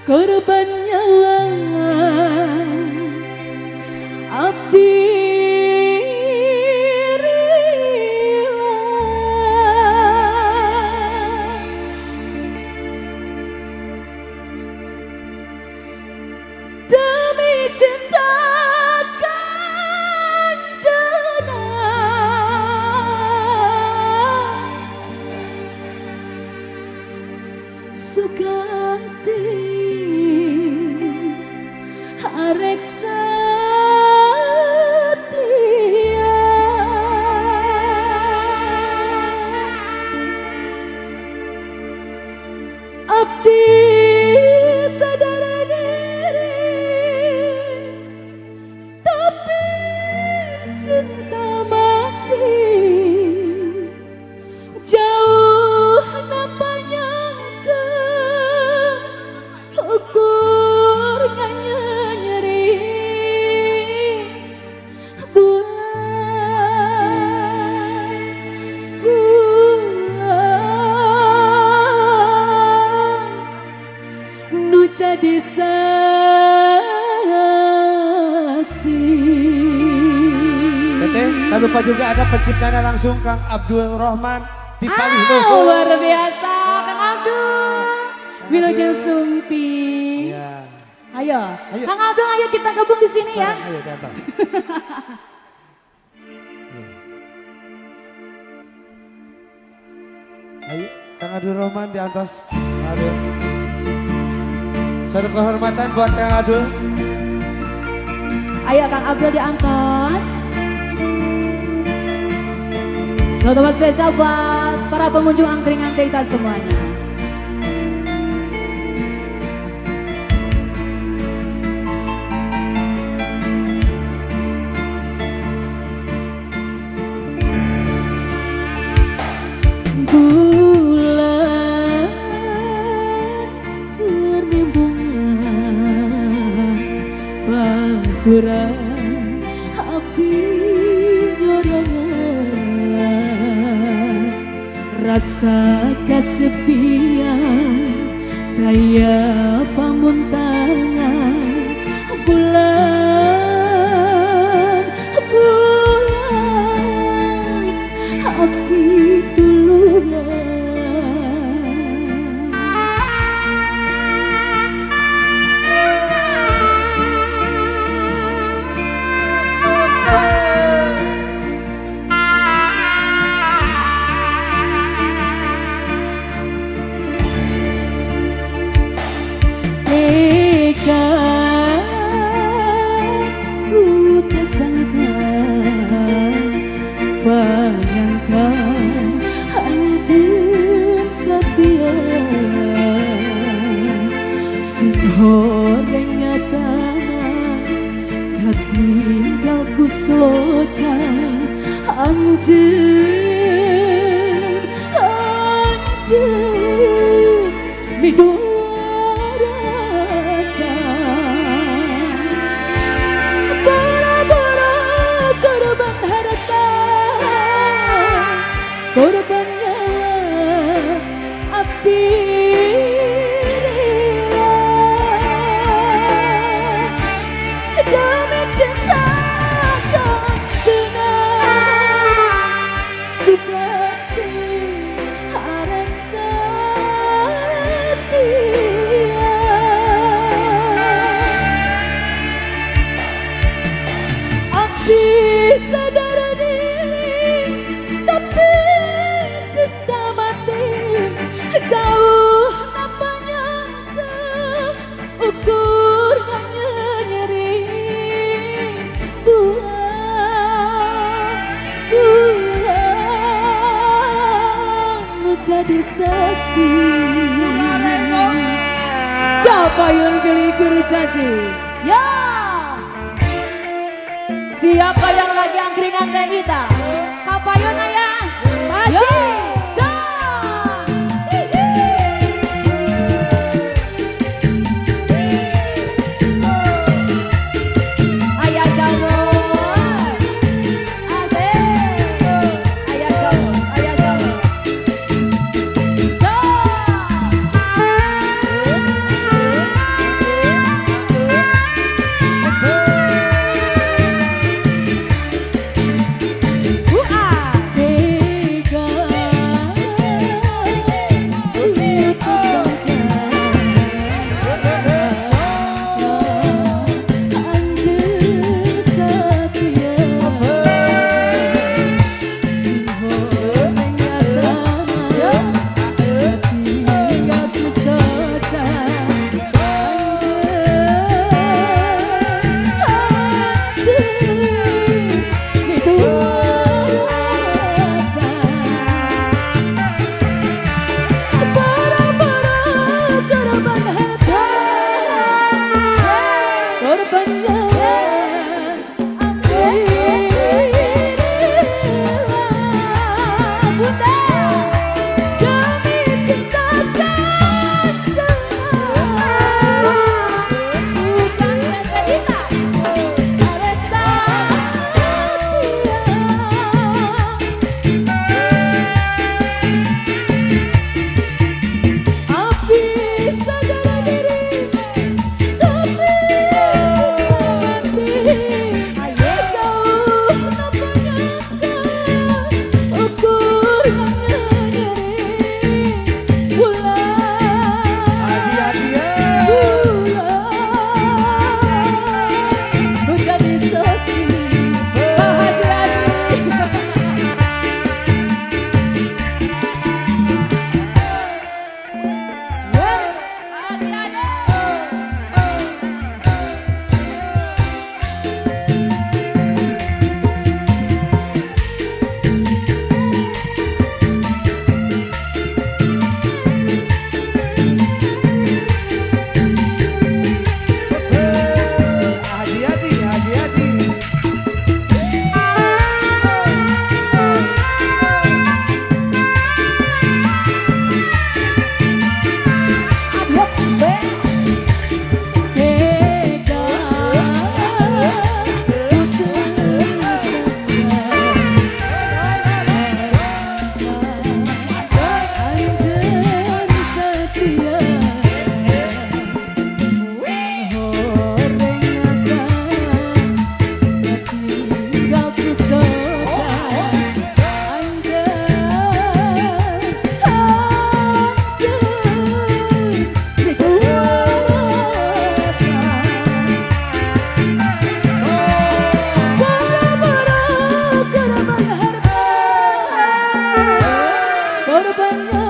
korban nyawa abdi rela demi cinta kanjena suganti arek setia abdi sadar diri tapi cinta mati jauh nampaknya ukurnya nyeri bulan nu jadi saksi. Teteh, tak lupa juga ada penciptanya langsung Kang Abdul Rahman di Bali. Luar biasa Kang Abdul. Wilujeng Sumpi. Ya. Ayo, Ayo. Kang Abdul, ayo kita gabung di sini ya. Ayo di atas. Ayo, Kang Abdul Rahman di atas. Aduh. Satu kehormatan buat Kang Abdul. Ayo Kang Abdul di atas. Selamat spesial buat para pengunjung angkringan kita semuanya. Bulan bernimbungan baturan api nyorangan rasa kesepian daya pamuntangan bulan api tulungan. Teka ku tersangka bayangkan anjing setia si goreng nyatana katinggalku soca anjing midung korban nyawa api rela demi cinta kanjena suganti arek setia abdi sadar diri tapi cinta mati jauh nampaknya ukurnya nyeri bulan jadi saksi siapa yang beli guru caci ya siapa yang lagi angkringan teh kita kapayun ayah Paci ayah jago ayah jago korbannya